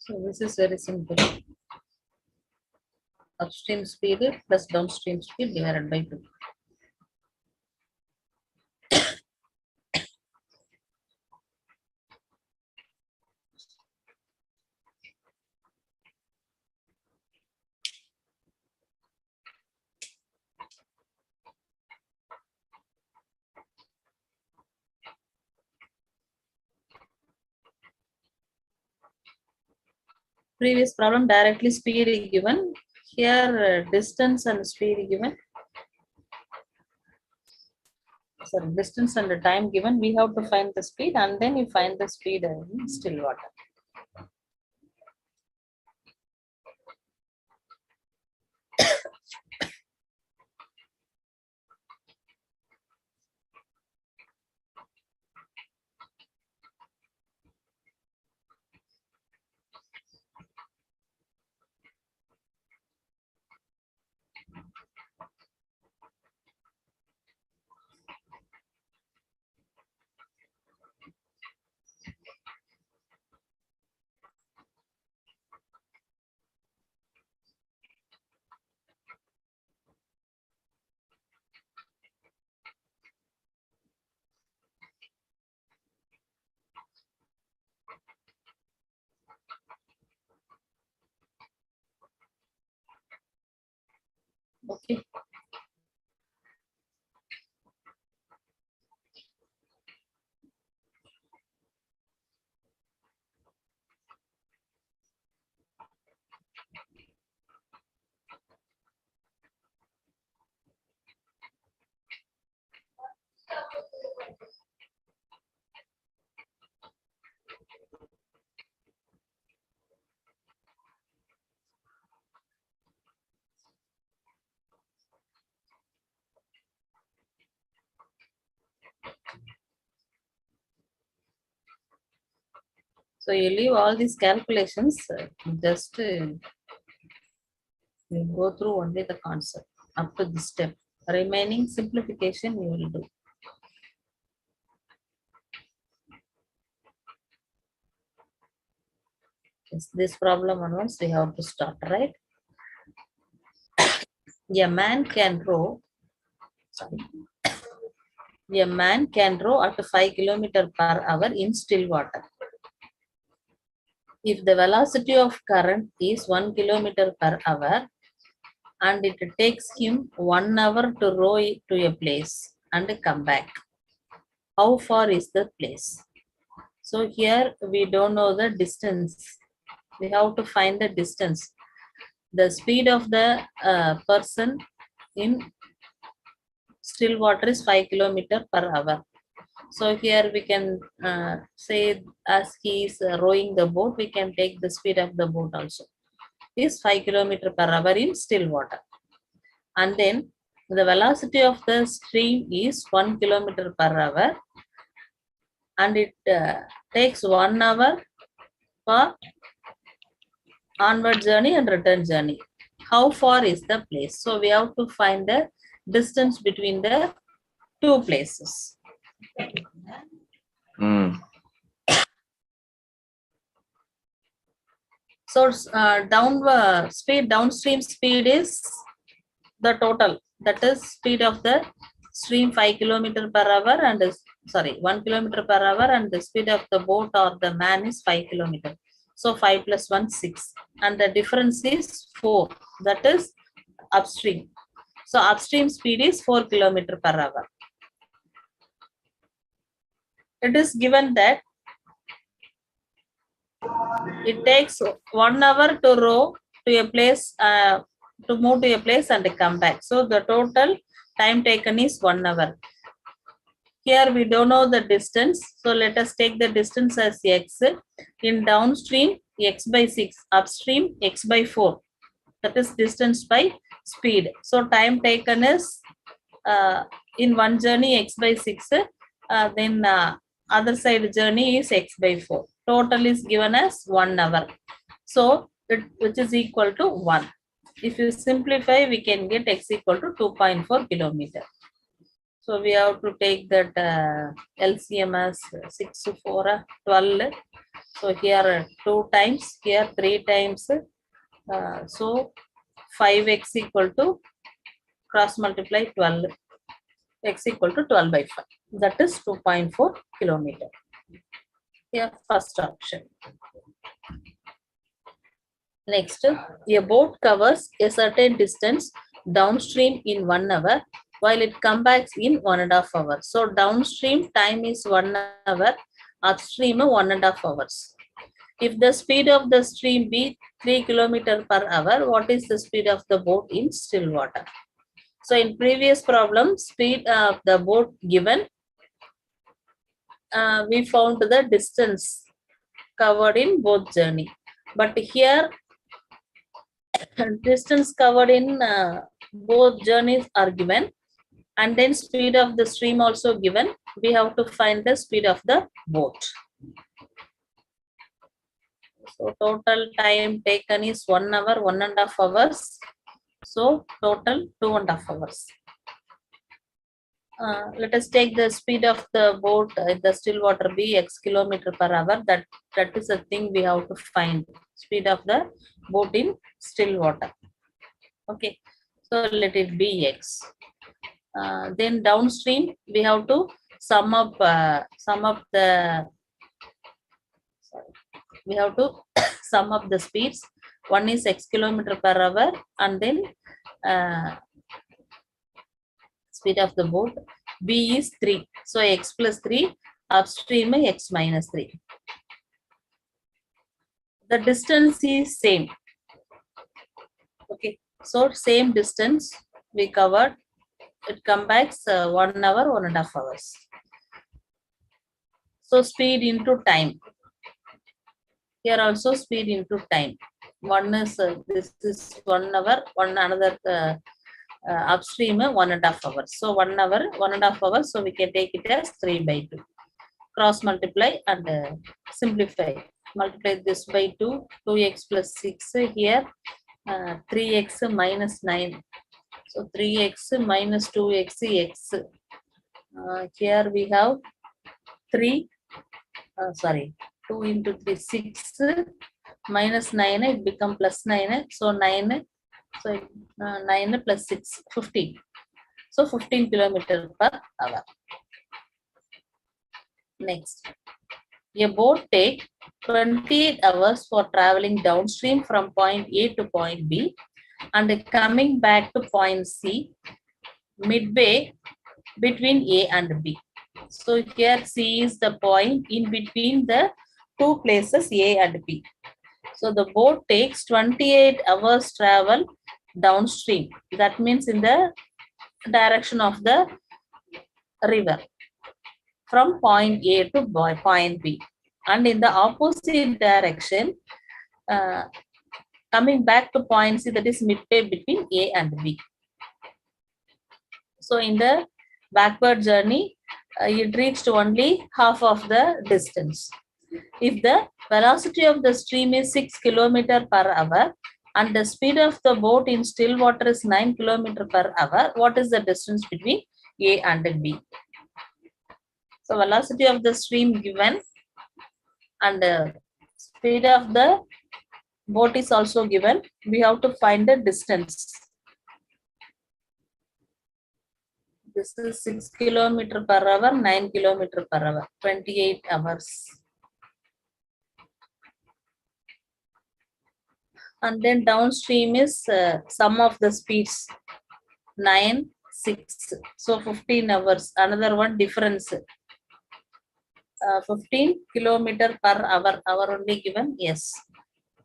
So this is very simple. Upstream speed plus downstream speed divided by 2. Previous problem directly speed is given. Here distance and speed given. So distance and the time given. We have to find the speed and then you find the speed in still water. Okay. So you leave all these calculations, just you go through only the concept up to this step. Remaining simplification you will do. Yes, this problem onwards we have to start, right? A man can row. Sorry. A man can row at 5 km/h in still water. If the velocity of current is 1 km/h and it takes him 1 hour to row to a place and come back, how far is the place? So here we don't know the distance. We have to find the distance. The speed of the person in still water is 5 km/h. So here we can say as he is rowing the boat, we can take the speed of the boat also. Is 5 km/h in still water. And then the velocity of the stream is 1 km/h and it takes 1 hour for onward journey and return journey. How far is the place? So we have to find the distance between the two places. So downstream speed is the total, that is speed of the stream 5 km/h and 1 km/h and the speed of the boat or the man is 5 km. So 5 plus 1 6 and the difference is 4, that is upstream. So upstream speed is 4 km/h. It is given that it takes 1 hour to row to a place, to move to a place and come back. So the total time taken is 1 hour. Here we don't know the distance. So let us take the distance as x. In downstream, x by 6. Upstream, x by 4. That is distance by speed. So time taken is in one journey x by 6. Then other side journey is x by 4. Total is given as 1 hour. So which is equal to 1. If you simplify, we can get x equal to 2.4 km. So we have to take that LCM as 6 to 4, 12. So here 2 times, here 3 times. So 5x equal to cross multiply 12. X equal to 12 by 5. That is 2.4 kilometer. Here first option. Next, a boat covers a certain distance downstream in 1 hour, while it comes back in 1.5 hours. So downstream time is 1 hour, upstream 1.5 hours. If the speed of the stream be 3 km per hour, what is the speed of the boat in still water? So in previous problem, speed of the boat given, we found the distance covered in both journey. But here distance covered in both journeys are given, and then speed of the stream also given. We have to find the speed of the boat. So total time taken is 1 hour, 1.5 hours. So total 2.5 hours. Let us take the speed of the boat in the still water be x km per hour. That is the thing we have to find. Speed of the boat in still water. Okay, so let it be x. Then downstream we have to sum up the. Sorry, we have to sum up the speeds. One is x km per hour, and then speed of the boat. B is 3. So x plus 3, upstream x minus 3. The distance is same. Okay, so same distance we covered. It comes back 1 hour, 1.5 hours. So speed into time. Here also speed into time. One is this is 1 hour, one another upstream 1.5 hours. So 1 hour, 1.5 hours. So we can take it as 3 by 2. Cross multiply and simplify. Multiply this by 2, 2x plus 6 here, 3x minus 9. So 3x minus 2x x. Here we have 3, 2 into 3, 6 minus 9, it become plus 9. So 9, so 9 plus 6, 15. So 15 km per hour. Next, a boat takes 28 hours for traveling downstream from point A to point B and coming back to point C midway between A and B. So here C is the point in between the two places A and B. So the boat takes 28 hours travel downstream. That means in the direction of the river from point A to point B, and in the opposite direction coming back to point C, that is midway between A and B. So in the backward journey, it reached only half of the distance. If the velocity of the stream is 6 km per hour and the speed of the boat in still water is 9 km per hour, what is the distance between A and B? So velocity of the stream given and speed of the boat is also given. We have to find the distance. This is 6 km per hour, 9 km per hour, 28 hours. And then downstream is sum of the speeds, 9, 6. So 15 hours. Another one difference. 15 km per hour. Hour only given? Yes.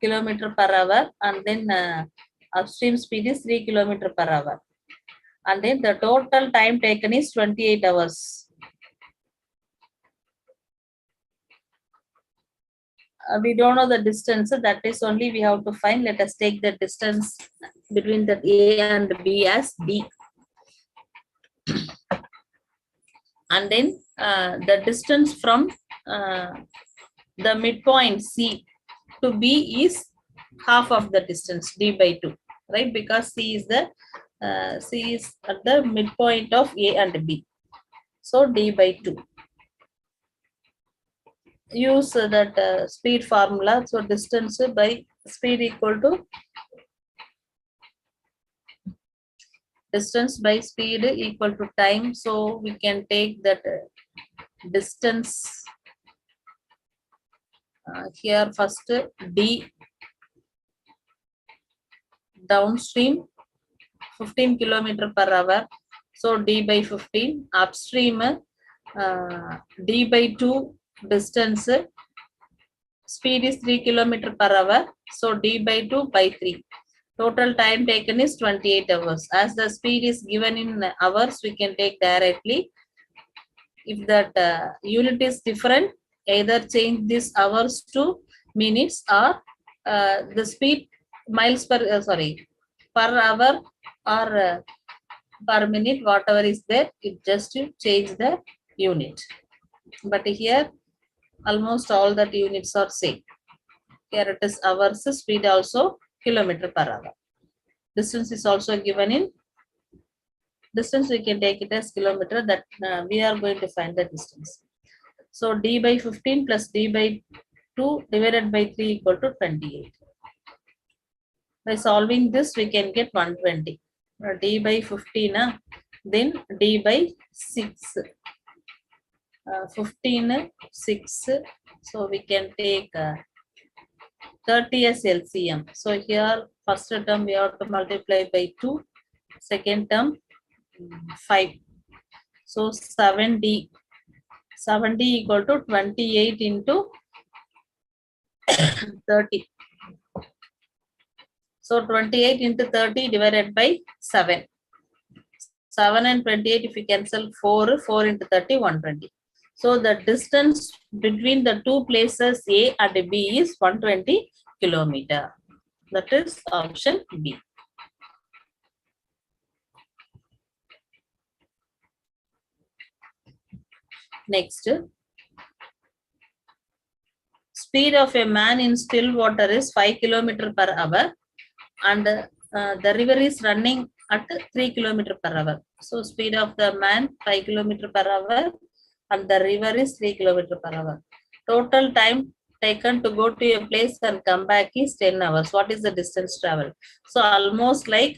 Kilometer per hour. And then upstream speed is 3 km per hour. And then the total time taken is 28 hours. We don't know the distance. That is only we have to find. Let us take the distance between the A and B as D. And then the distance from the midpoint C to B is half of the distance, D by 2, right? Because C is at the midpoint of A and B. So d by 2. Use that speed formula. So distance by speed equal to distance by speed equal to time. So we can take that distance here first, d downstream 15 kilometer per hour. So d by 15. Upstream d by 2 distance, speed is 3 kilometer per hour. So d by 2 by 3. Total time taken is 28 hours. As the speed is given in hours, we can take directly. If that unit is different, either change this hours to minutes, or the speed miles per per hour, or per minute, whatever is there, it just to change the unit. But here almost all that units are same. Here it is hours, speed also kilometer per hour. Distance is also given in distance, we can take it as kilometer, that we are going to find the distance. So d by 15 plus d by 2 divided by 3 equal to 28. By solving this, we can get 120. D by 15, then d by 6. 15, 6. So we can take 30 as LCM. So here, first term we have to multiply by 2. Second term, 5. So 7D. 7D equal to 28 into 30. So 28 into 30 divided by 7. 7 and 28, if you cancel 4, 4 into 30, 120. So the distance between the two places A and B is 120 kilometer. That is option B. Next, speed of a man in still water is 5 kilometer per hour, and the river is running at 3 kilometer per hour. So speed of the man 5 kilometer per hour, and the river is 3 kilometer per hour. Total time taken to go to a place and come back is 10 hours. What is the distance travel? So almost like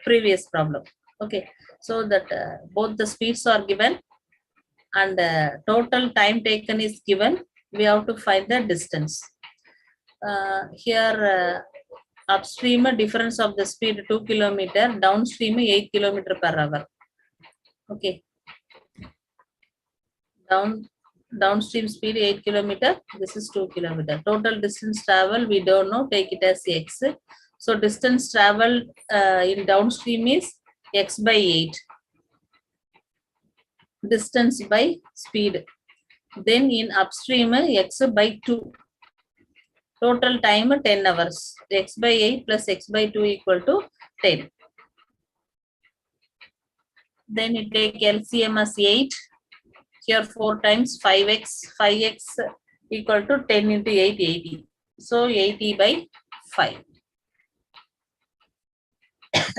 previous problem. Okay, so that both the speeds are given, and total time taken is given. We have to find the distance. Here upstream difference of the speed 2 kilometer, downstream 8 kilometer per hour. Okay, downstream speed 8 kilometer, this is 2 kilometer. Total distance travel we don't know, take it as x. So distance traveled in downstream is x by 8, distance by speed. Then in upstream x by 2. Total time 10 hours. X by 8 plus x by 2 equal to 10. Then you take LCM as 8. Here 4 times 5x. 5x equal to 10 into 8, 80. So 80 by 5.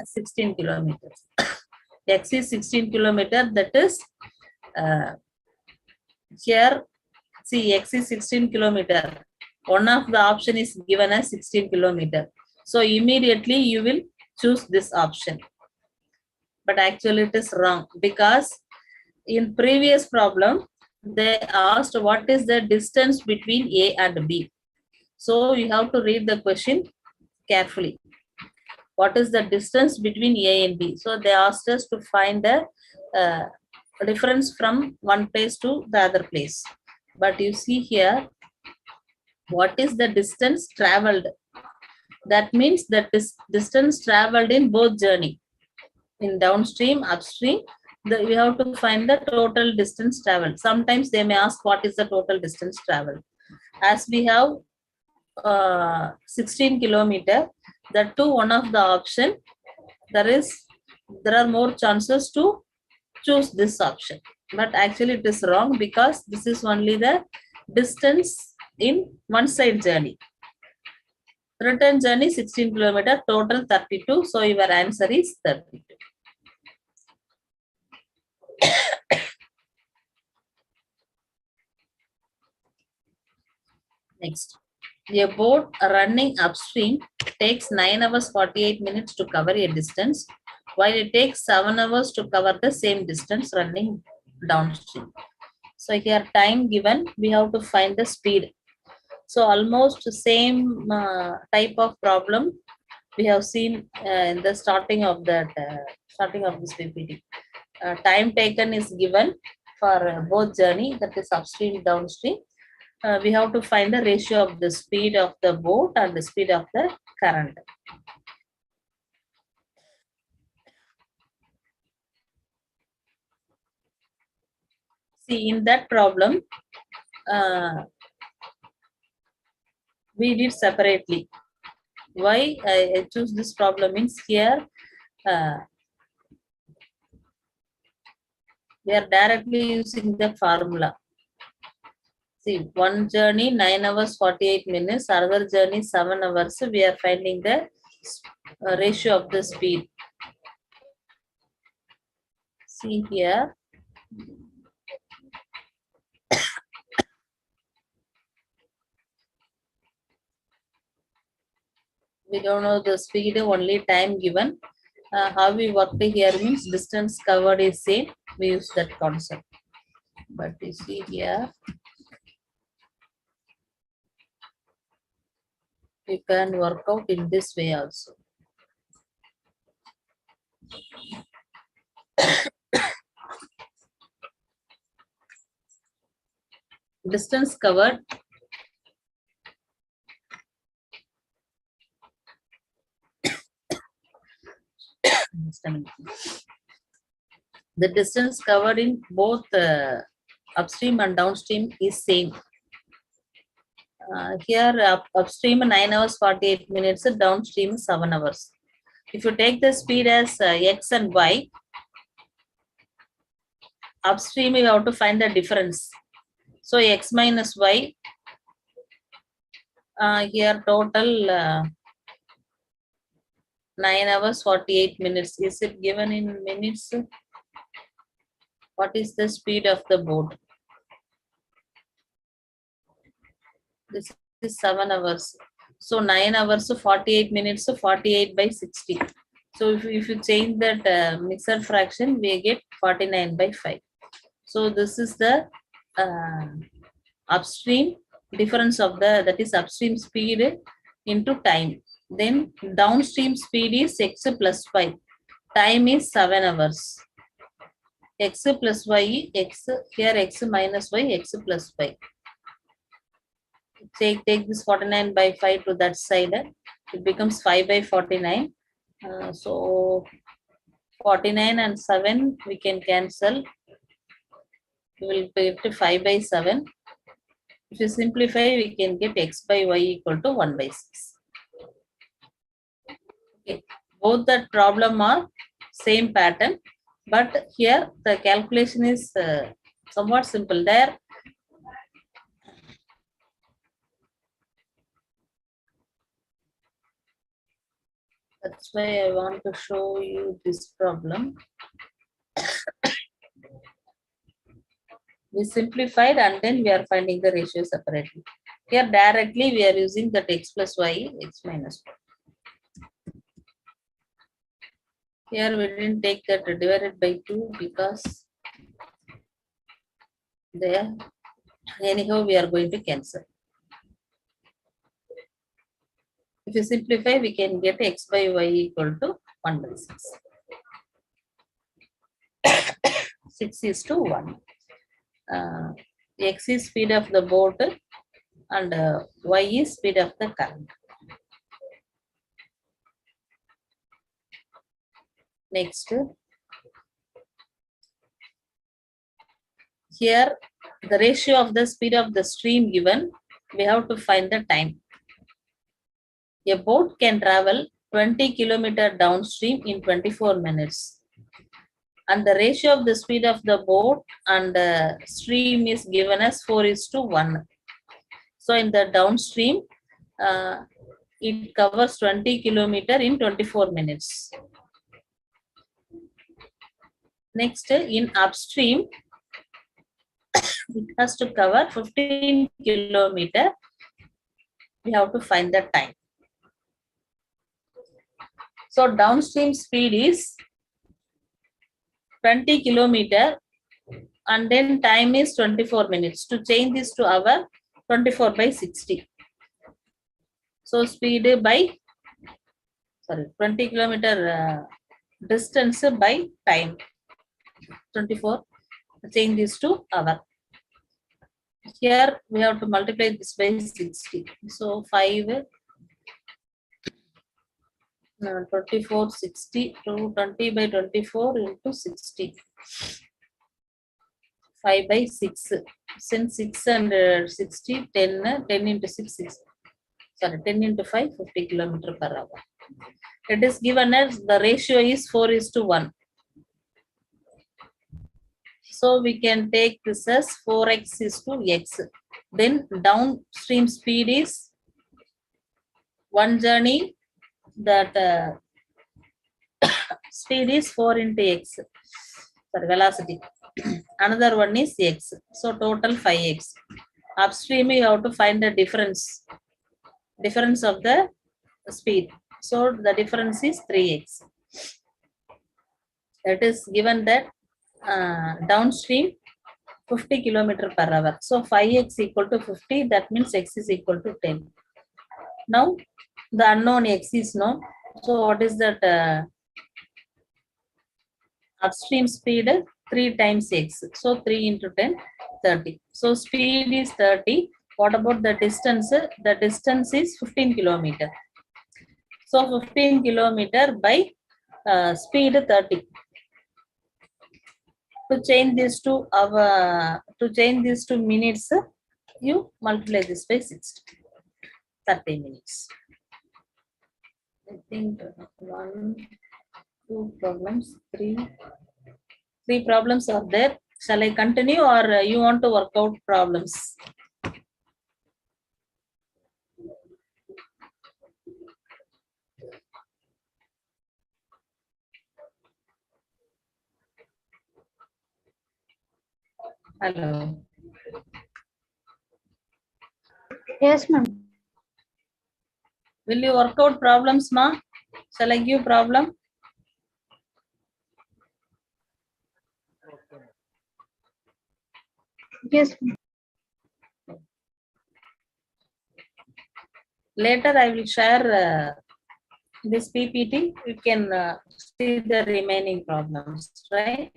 16 kilometers. X is 16 kilometer. That is here, see, x is 16 kilometer. One of the option is given as 16 kilometer. So immediately you will choose this option. But actually it is wrong, because in previous problem they asked what is the distance between A and B. So you have to read the question carefully. What is the distance between A and B? So they asked us to find the difference from one place to the other place. But you see here, what is the distance traveled? That means that this distance traveled in both journey, in downstream, upstream. We have to find the total distance traveled. Sometimes they may ask what is the total distance traveled. As we have 16 kilometer, that too one of the option, there are more chances to choose this option. But actually it is wrong, because this is only the distance in one side journey. Return journey 16 kilometer, total 32. So your answer is 32. Next, a boat running upstream takes 9 hours 48 minutes to cover a distance, while it takes 7 hours to cover the same distance running downstream. So here time given, we have to find the speed. So almost same type of problem we have seen in the starting of this PPT. Time taken is given for both journey, that is upstream downstream. We have to find the ratio of the speed of the boat and the speed of the current. See, in that problem, we did separately. Why I choose this problem means here we are directly using the formula. See, one journey 9 hours 48 minutes, another journey 7 hours. We are finding the ratio of the speed. See here. We don't know the speed, only time given. How we worked here means distance covered is same. We use that concept. But you see here, you can work out in this way also. Distance covered the distance covered in both upstream and downstream is same. Here upstream 9 hours 48 minutes, downstream 7 hours. If you take the speed as x and y, upstream you have to find the difference. So x minus y, here total 9 hours 48 minutes. Is it given in minutes? What is the speed of the boat? This is 7 hours. So 9 hours 48 minutes, 48 by 60. So if you change that mixed fraction, we get 49 by 5. So this is the upstream difference of that is upstream speed into time. Then downstream speed is x plus y. Time is 7 hours. X plus y, x here x minus y, x plus y. Take this 49 by 5 to that side. It becomes 5 by 49. So 49 and 7 we can cancel. We will pay to 5 by 7. If you simplify, we can get x by y equal to 1 by 6. Okay. Both that problem are same pattern, but here the calculation is somewhat simple. There that's why I want to show you this problem. We simplified and then we are finding the ratio separately. Here directly we are using that x plus y, x minus y. Here we didn't take that divided by 2 because there anyhow we are going to cancel. If you simplify, we can get x by y equal to 1 by 6. 6 is to 1. X is speed of the boat and y is speed of the current. Next, here the ratio of the speed of the stream given, we have to find the time. A boat can travel 20 km downstream in 24 minutes. And the ratio of the speed of the boat and the stream is given as 4:1. So in the downstream, it covers 20 km in 24 minutes. Next, in upstream, it has to cover 15 km we have to find the time. So downstream speed is 20 kilometer and then time is 24 minutes. To change this to hour, 24 by 60. So speed by, 20 kilometer distance by time, 24. Change this to hour. Here we have to multiply this by 60. So 5, 24, 60 to 20 by 24 into 60. 5 by 6. Since 6 and 60, 10, 10 into 6, 6. Sorry, 10 into 5, 50 kilometer per hour. It is given as the ratio is 4:1. So we can take this as 4x is to x. Then downstream speed is one journey, that speed is 4 into x. Sorry, velocity. Another one is x. So total 5x. Upstream you have to find the difference of the speed. So the difference is 3x. It is given that downstream 50 kilometer per hour. So 5x equal to 50. That means x is equal to 10. Now the unknown x is known. So what is that? Upstream speed 3 times x. So 3 into 10, 30. So speed is 30. What about the distance? The distance is 15 kilometer. So 15 kilometer by speed 30. To change this to minutes, you multiply this by 60. 30 minutes. I think 1, 2 problems, 3 problems are there. Shall I continue or you want to work out problems? Hello. Yes, ma'am. Will you work out problems, ma? Shall I give problem? Yes, ma'am. Later I will share this PPT. You can see the remaining problems, right?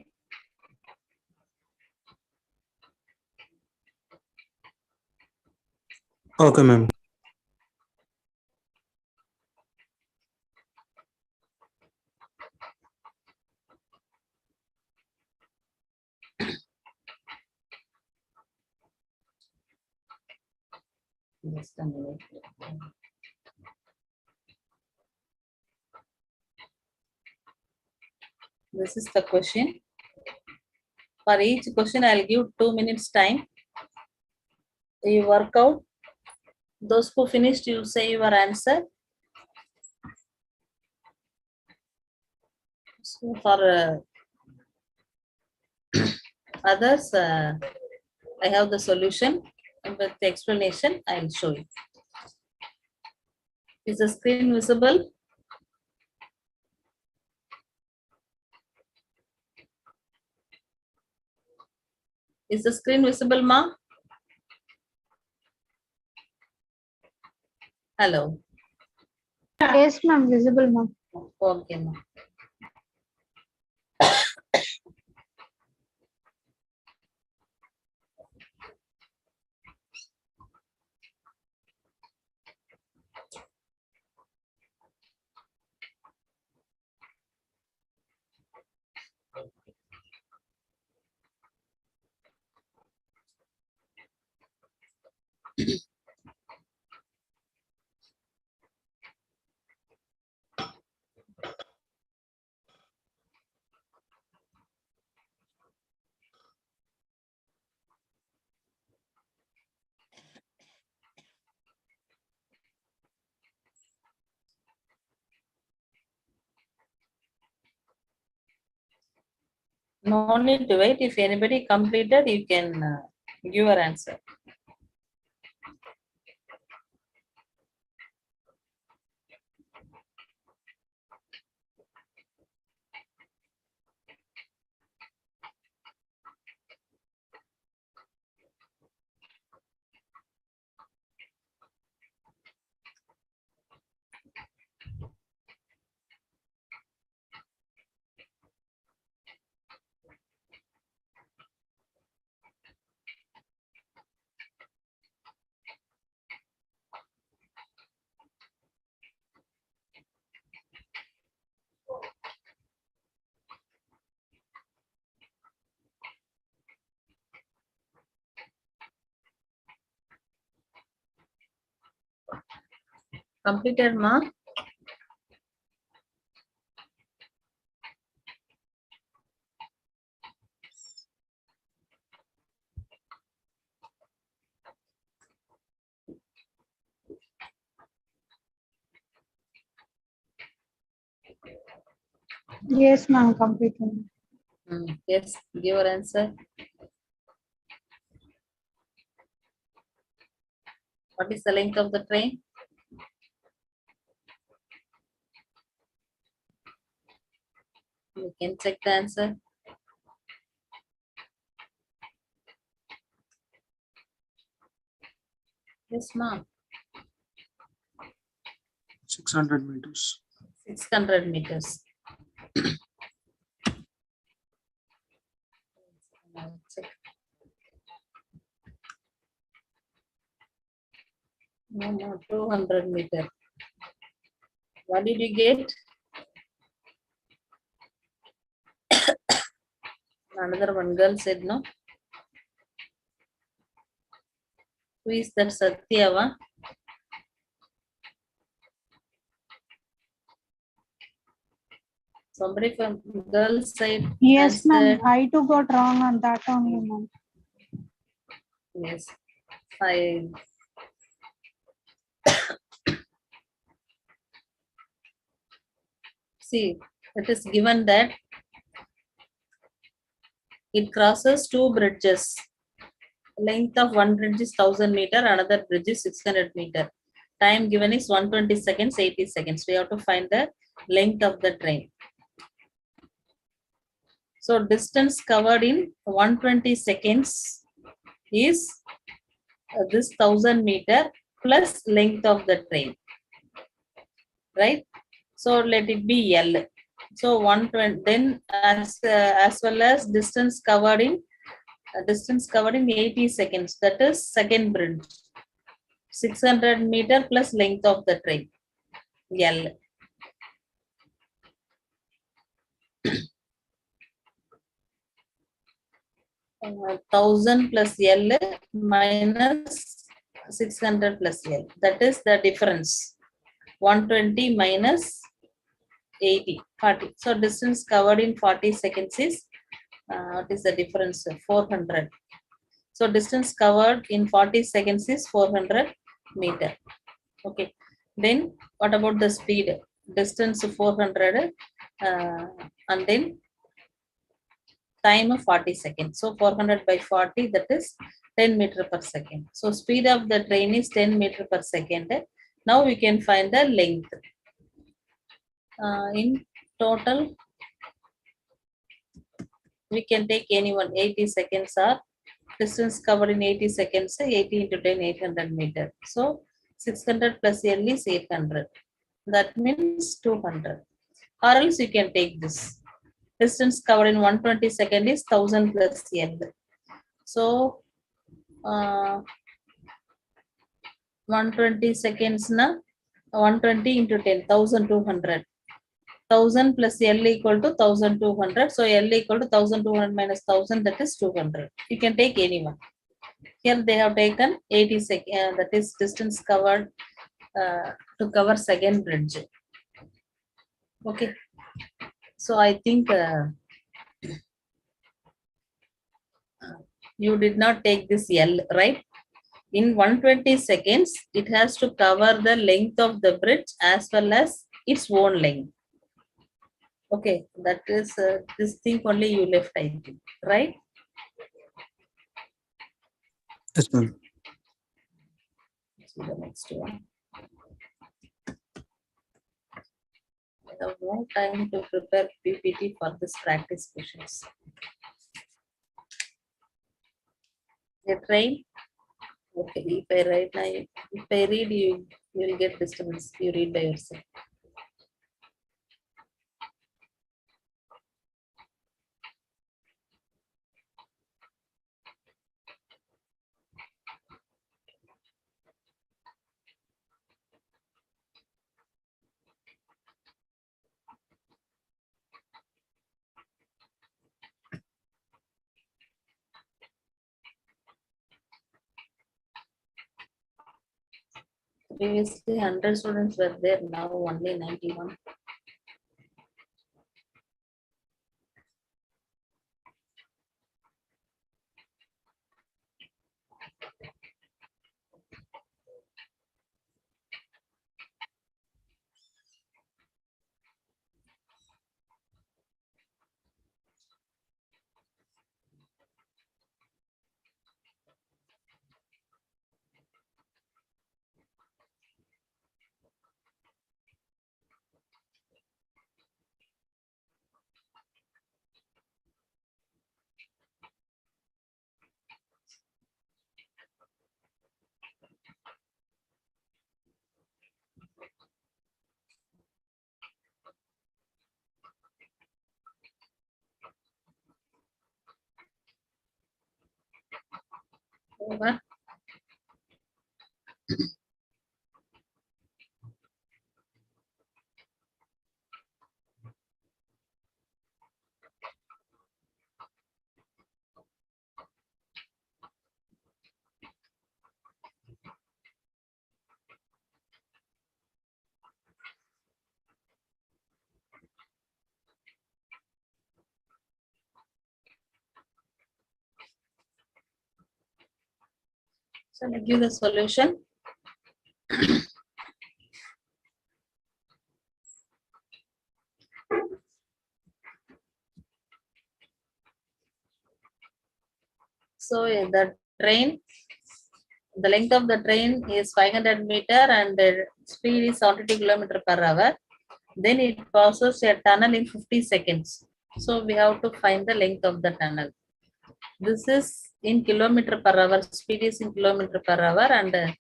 Okay, ma'am. Just a minute. This is the question. For each question, I'll give 2 minutes time. You work out. Those who finished, you say your answer. So for others, I have the solution, and with the explanation, I'll show you. Is the screen visible? Is the screen visible, ma? Hello. Yes, ma'am. Visible, ma'am. Okay, ma. No need to wait. If anybody completed, you can give your answer. Completed, ma? Yes, ma'am. Completed. Yes, give your answer. What is the length of the train? You can check the answer. Yes, ma'am. 600 meters. 600 meters. Check. No, 200 meter. What did you get? Another one girl said no. Who is that Satyava? Somebody from girl side Yes, ma'am. answered. I too got wrong on that only, ma'am. Yes. Fine. See, it is given that it crosses two bridges. Length of one bridge is 1000 meter, another bridge is 600 meter. Time given is 120 seconds, 80 seconds. We have to find the length of the train. So distance covered in 120 seconds is this 1000 meter plus length of the train. Right? So let it be L. So 120, then as well as distance covered in 80 seconds. That is second bridge. 600 meter plus length of the train. L. Uh, 1000 plus L minus 600 plus L. That is the difference. 120 minus 80, 40. So distance covered in 40 seconds is, what is the difference? 400. So distance covered in 40 seconds is 400 meter. Okay. Then what about the speed? Distance 400 and then time of 40 seconds. So 400 by 40, that is 10 meter per second. So speed of the train is 10 meter per second. Now we can find the length. In total, we can take anyone. 80 seconds or distance covered in 80 seconds, 80 into 10, 800 meter. So 600 plus L is 800. That means 200. Or else you can take this. Distance covered in 120 seconds is 1000 plus L. So 120 seconds na 120 into 10, 1200. 1000 plus L equal to 1200. So L equal to 1200 minus 1000, that is 200. You can take anyone. Here they have taken 80 seconds, that is distance covered to cover second bridge. Okay. So I think you did not take this L, right? In 120 seconds, it has to cover the length of the bridge as well as its own length. Okay, that is this thing only you left, I think, right? Yes, ma'am. See the next one. I have no time to prepare PPT for this practice questions. The train. Okay, if I write now, if I read, you will get disturbance. You read by yourself. Previously 100 students were there, now only 91. Over. So I give the solution. So the train, the length of the train is 500 meter and the speed is 72 kilometer per hour. Then it passes a tunnel in 50 seconds. So we have to find the length of the tunnel. This is in kilometer per hour, speed is in kilometer per hour, and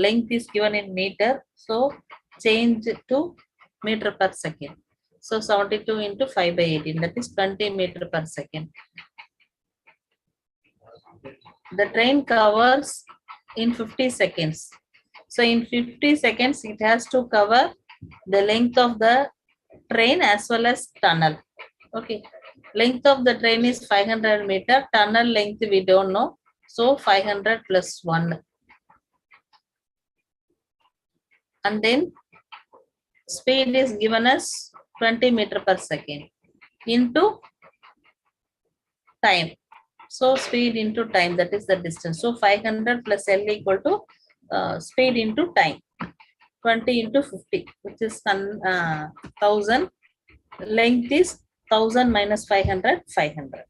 length is given in meter. So change to meter per second. So 72 into 5 by 18, that is 20 meter per second. The train covers in 50 seconds. So in 50 seconds, it has to cover the length of the train as well as tunnel. Okay. Length of the train is 500 meter. Tunnel length we don't know. So 500 plus 1. And then speed is given as 20 meter per second into time. So speed into time, that is the distance. So 500 plus L equal to speed into time. 20 into 50, which is 1000. Length is 1000 minus 500, 500.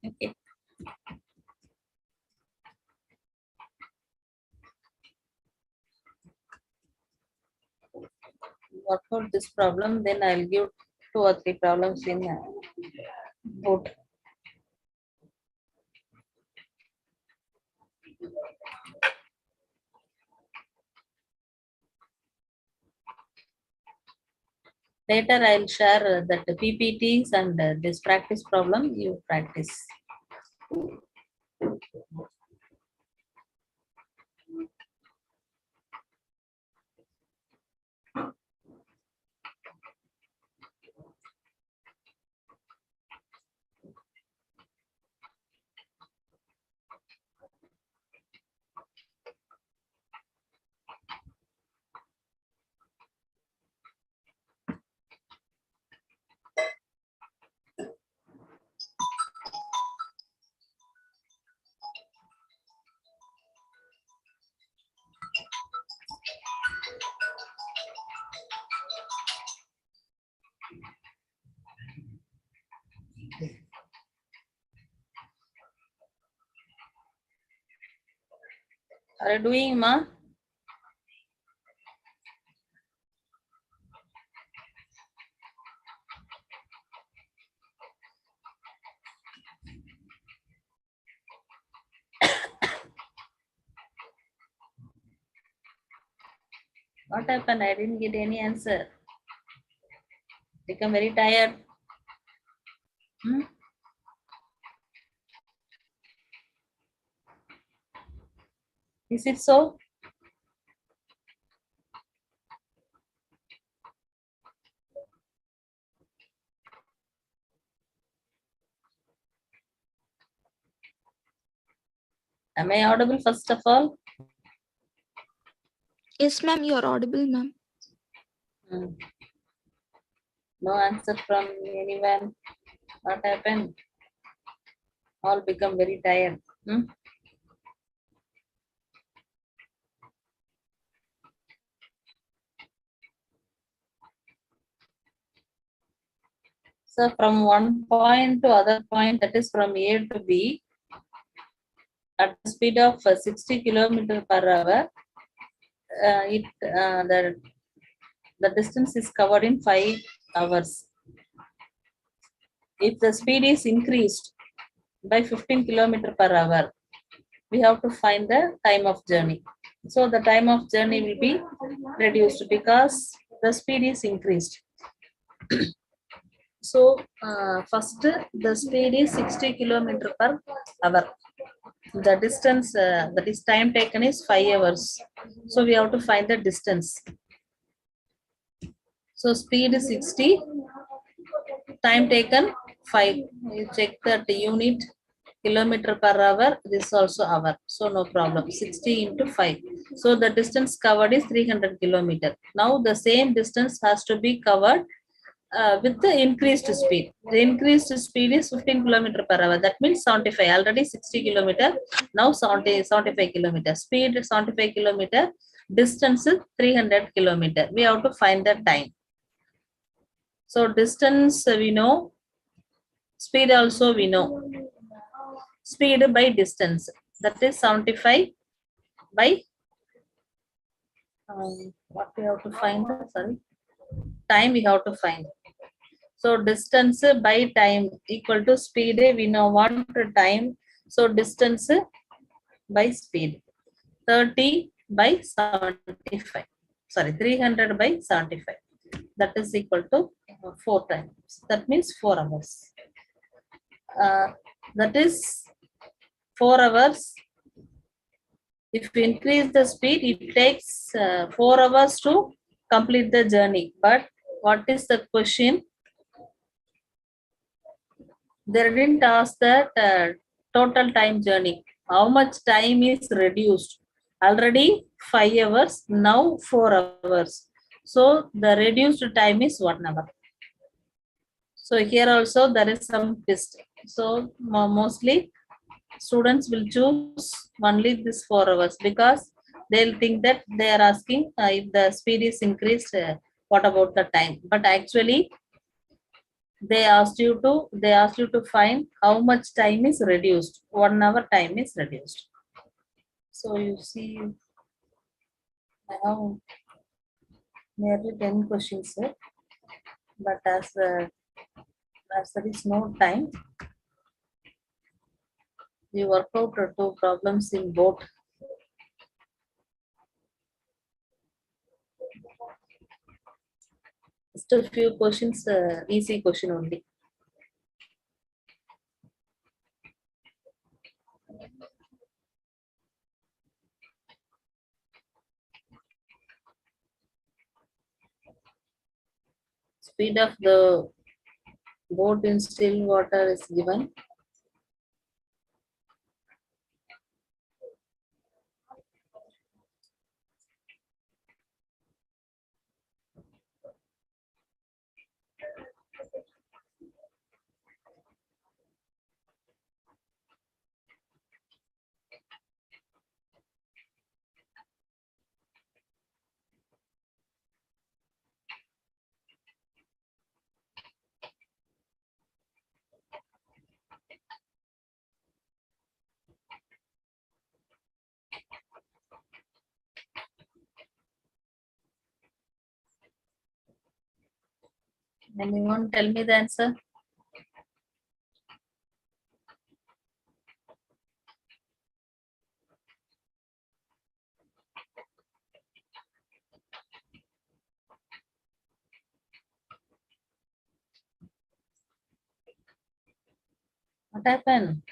Okay. Work out this problem, then I'll give 2 or 3 problems in both. Later I'll share that PPTs and this practice problem you practice. Are you doing, ma? What happened? I didn't get any answer. Become very tired. Hmm? Is it so? Am I audible first of all? Yes, ma'am, you are audible, ma'am. Hmm. No answer from anyone. What happened? All become very tired. Hmm? So from one point to other point, that is from A to B, at the speed of 60 kilometer per hour, it the distance is covered in 5 hours. If the speed is increased by 15 kilometer per hour, we have to find the time of journey. So the time of journey will be reduced because the speed is increased. So first the speed is 60 kilometer per hour. The distance that is time taken is 5 hours. So we have to find the distance. So speed is 60, time taken 5. You check that unit kilometer per hour. This is also hour. So no problem. 60 into 5. So the distance covered is 300 kilometer. Now the same distance has to be covered with the increased speed. The increased speed is 15 kilometer per hour. That means 75. Already 60 kilometer. Now 75 kilometer. Speed 75 kilometer. Distance is 300 kilometer. We have to find the time. So distance we know. Speed also we know. Speed by distance. That is 75 by what we have to find. Sorry. Time we have to find. So distance by time equal to speed. We know what time. So distance by speed. 30 by 75. Sorry, 300 by 75. That is equal to 4 times. That means 4 hours. That is 4 hours. If we increase the speed, it takes 4 hours to complete the journey. But what is the question? They didn't ask that total time journey. How much time is reduced? Already 5 hours, now 4 hours. So the reduced time is 1 hour. So here also there is some twist. So mostly students will choose only this 4 hours because they'll think that they are asking if the speed is increased, what about the time? But actually they asked you to find how much time is reduced. 1 hour time is reduced. So you see, I have nearly 10 questions here, but as there is no time, we work out 2 problems in both. Just a few questions, easy question only. Speed of the boat in still water is given. Anyone tell me the answer? What happened?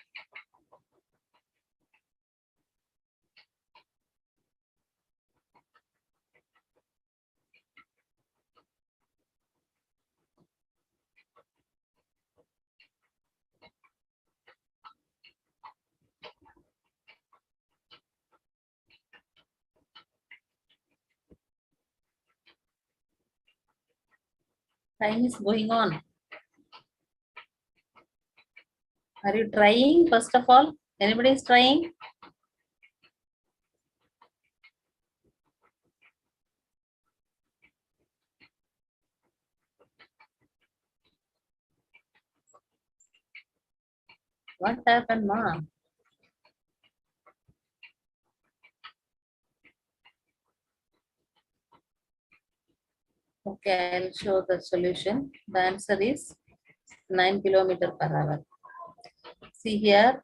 Time is going on. Are you trying first of all? Anybody is trying? What happened, ma? Okay, I'll show the solution. The answer is 9 kilometer per hour. See here,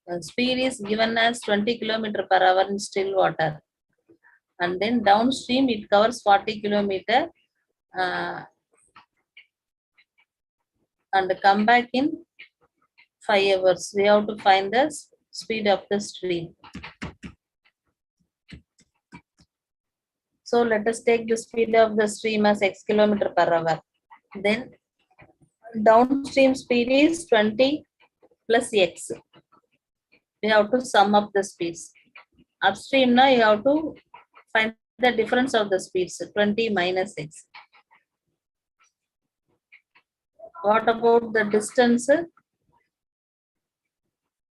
the speed is given as 20 kilometer per hour in still water. And then downstream it covers 40 kilometer and come back in 5 hours. We have to find the speed of the stream. So let us take the speed of the stream as x kilometer per hour. Then downstream speed is 20 plus x. We have to sum up the speeds. Upstream now you have to find the difference of the speeds, 20 minus x. What about the distance?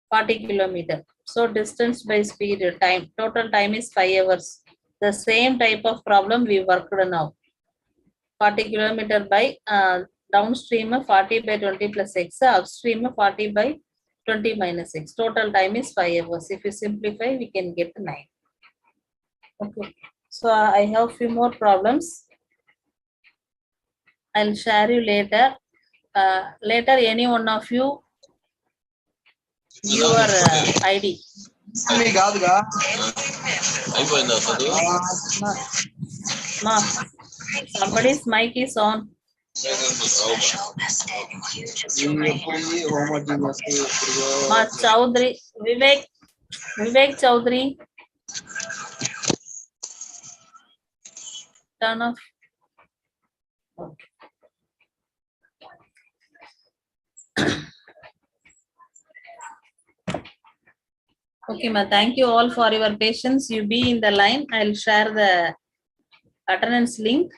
40 kilometer. So distance by speed, time, total time is 5 hours. The same type of problem we worked now. 40 kilometer by downstream 40 by 20 plus x, upstream 40 by 20 minus x. Total time is 5 hours. If you simplify, we can get 9. Okay. So I have few more problems. I'll share you later. Later, any one of you your ID. Ma, somebody's mic is on. Ma Chaudhary, Vivek Chaudhary. Turn off. Okay. Okay, ma. Thank you all for your patience. You be in the line. I'll share the attendance link.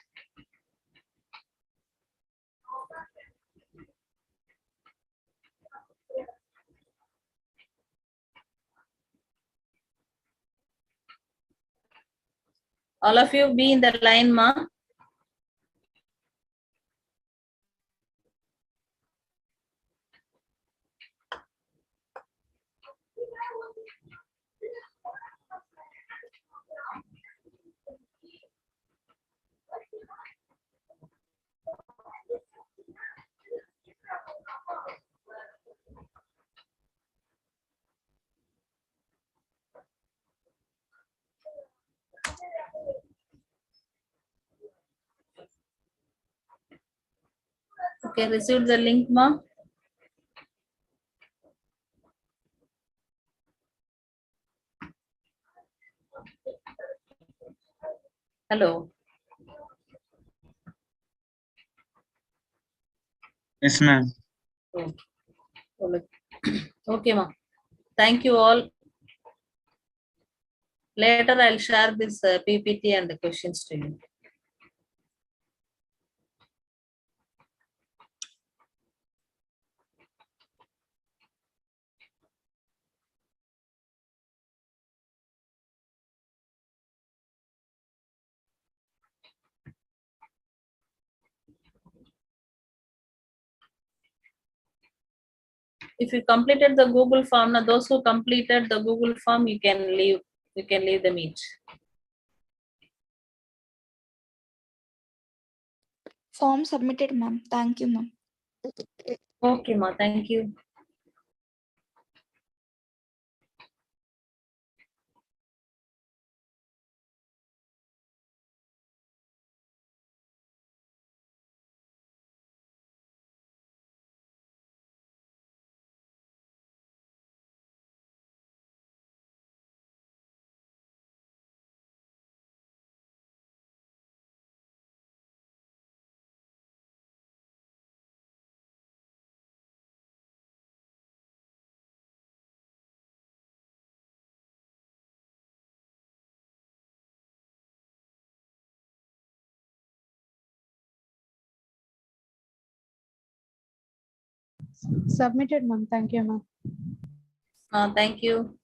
All of you be in the line, ma. Okay, receive the link, ma. Hello. Yes, ma'am. Okay, ma. Thank you all. Later, I'll share this PPT and the questions to you. If you completed the Google form, now those who completed the Google form, you can leave the meet. Form submitted, ma'am. Thank you, ma'am. Okay, ma. Thank you. Submitted, ma'am. Thank you, ma'am. Thank you.